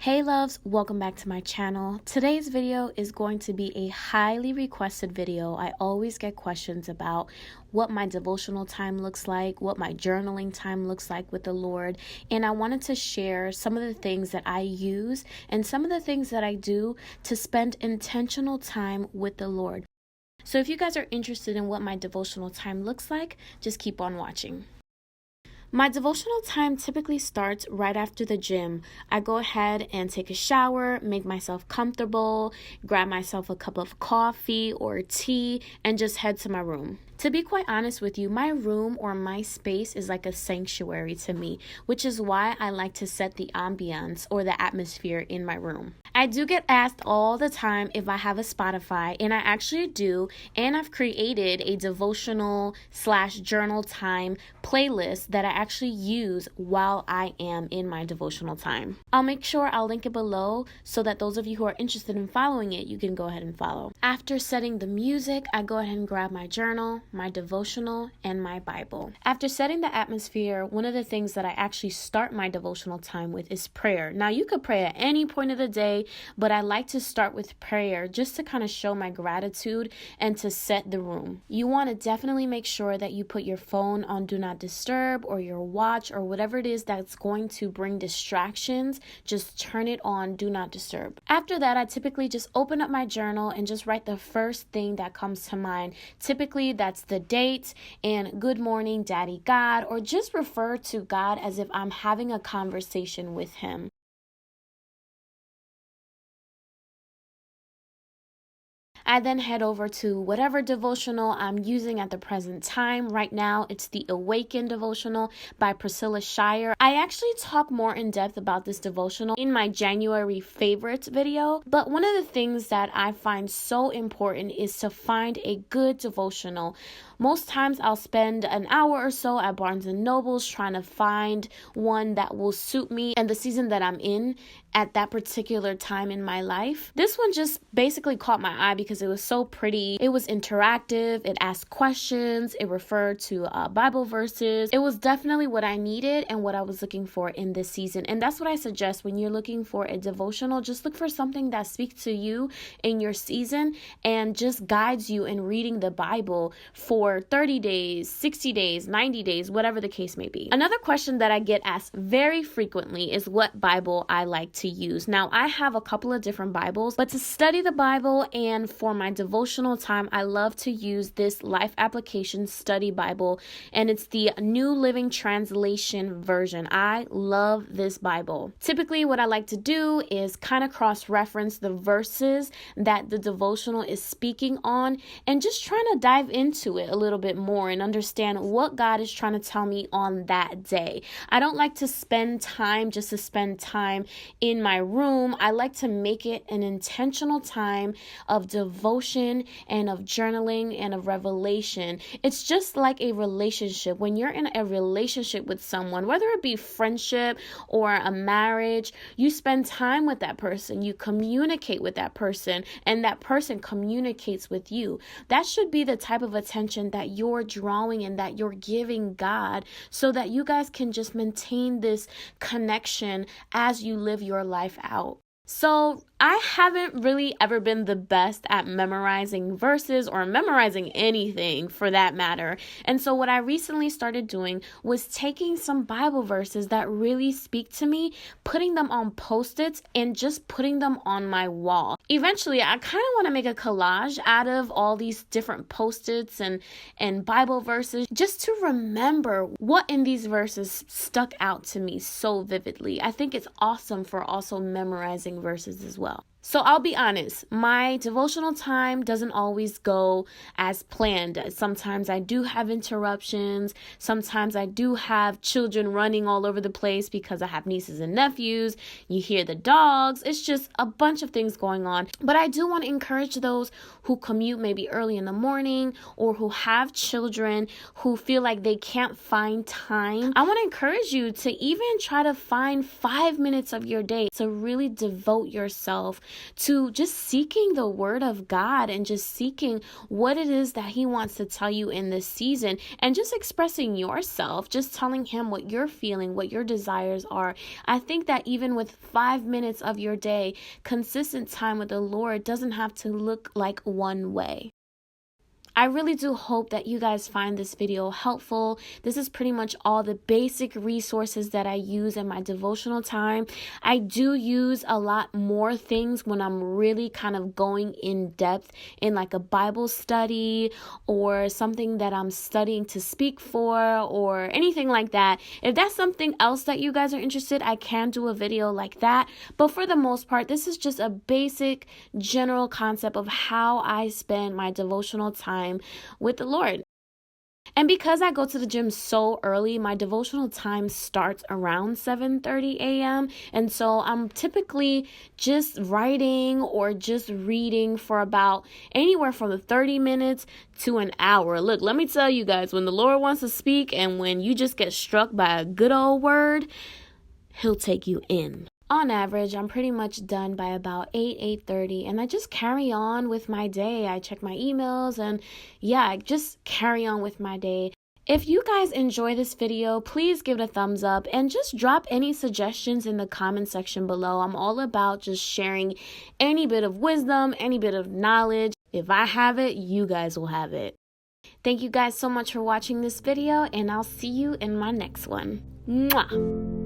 Hey loves, welcome back to my channel. Today's video is going to be a highly requested video. I always get questions about what my devotional time looks like, what my journaling time looks like with the Lord, and I wanted to share some of the things that I use and some of the things that I do to spend intentional time with the Lord. So if you guys are interested in what my devotional time looks like, just keep on watching. My devotional time typically starts right after the gym. I go ahead and take a shower, make myself comfortable, grab myself a cup of coffee or tea, and just head to my room. To be quite honest with you, my room or my space is like a sanctuary to me, which is why I like to set the ambiance or the atmosphere in my room. I do get asked all the time if I have a Spotify, and I actually do, and I've created a devotional/journal time playlist that I actually use while I am in my devotional time. I'll make sure I'll link it below so that those of you who are interested in following it, you can go ahead and follow. After setting the music, I go ahead and grab my journal, my devotional, and my Bible. After setting the atmosphere, one of the things that I actually start my devotional time with is prayer. Now, you could pray at any point of the day, but I like to start with prayer just to kind of show my gratitude and to set the room. You want to definitely make sure that you put your phone on Do Not Disturb or your watch or whatever it is that's going to bring distractions. Just turn it on Do Not Disturb. After that, I typically just open up my journal and just write the first thing that comes to mind. Typically, that's the date and good morning, Daddy God, or just refer to God as if I'm having a conversation with Him. I then head over to whatever devotional I'm using at the present time. Right now, it's the AWAKEN Devotional by Priscilla Shirer. I actually talk more in depth about this devotional in my January favorites video, but one of the things that I find so important is to find a good devotional. Most times I'll spend an hour or so at Barnes & Noble's trying to find one that will suit me and the season that I'm in at that particular time in my life. This one just basically caught my eye because it was so pretty. It was interactive. It asked questions. It referred to Bible verses. It was definitely what I needed and what I was looking for in this season. And that's what I suggest when you're looking for a devotional. Just look for something that speaks to you in your season and just guides you in reading the Bible for 30 days, 60 days, 90 days, whatever the case may be. Another question that I get asked very frequently is what Bible I like to use. Now, I have a couple of different Bibles, but to study the Bible and for my devotional time, I love to use this Life Application Study Bible, and it's the New Living Translation version. I love this Bible. Typically, what I like to do is kind of cross-reference the verses that the devotional is speaking on and just trying to dive into it a little bit more and understand what God is trying to tell me on that day. I don't like to spend time just to spend time in my room. I like to make it an intentional time of devotion and of journaling and of revelation. It's just like a relationship. When you're in a relationship with someone, whether it be friendship or a marriage, you spend time with that person, you communicate with that person, and that person communicates with you. That should be the type of attention that you're drawing and that you're giving God so that you guys can just maintain this connection as you live your life out. So I haven't really ever been the best at memorizing verses or memorizing anything for that matter. And so what I recently started doing was taking some Bible verses that really speak to me, putting them on Post-its and just putting them on my wall. Eventually, I kind of want to make a collage out of all these different Post-its and Bible verses just to remember what in these verses stuck out to me so vividly. I think it's awesome for also memorizing verses as well. So I'll be honest, my devotional time doesn't always go as planned. Sometimes I do have interruptions. Sometimes I do have children running all over the place because I have nieces and nephews. You hear the dogs. It's just a bunch of things going on. But I do want to encourage those who commute maybe early in the morning or who have children who feel like they can't find time. I want to encourage you to even try to find 5 minutes of your day to really devote yourself to just seeking the word of God and just seeking what it is that he wants to tell you in this season, and just expressing yourself, just telling him what you're feeling, what your desires are. I think that even with 5 minutes of your day, consistent time with the Lord doesn't have to look like one way. I really do hope that you guys find this video helpful. This is pretty much all the basic resources that I use in my devotional time. I do use a lot more things when I'm really kind of going in depth in like a Bible study or something that I'm studying to speak for or anything like that. If that's something else that you guys are interested, I can do a video like that. But for the most part, this is just a basic general concept of how I spend my devotional time with the Lord. And because I go to the gym so early, my devotional time starts around 7:30 a.m. And so I'm typically just writing or just reading for about anywhere from 30 minutes to an hour. Look, let me tell you guys, when the Lord wants to speak and when you just get struck by a good old word, he'll take you in. On average, I'm pretty much done by about 8:30, and I just carry on with my day. I check my emails and I just carry on with my day. If you guys enjoy this video, please give it a thumbs up and just drop any suggestions in the comment section below. I'm all about just sharing any bit of wisdom, any bit of knowledge. If I have it, you guys will have it. Thank you guys so much for watching this video, and I'll see you in my next one. Mwah!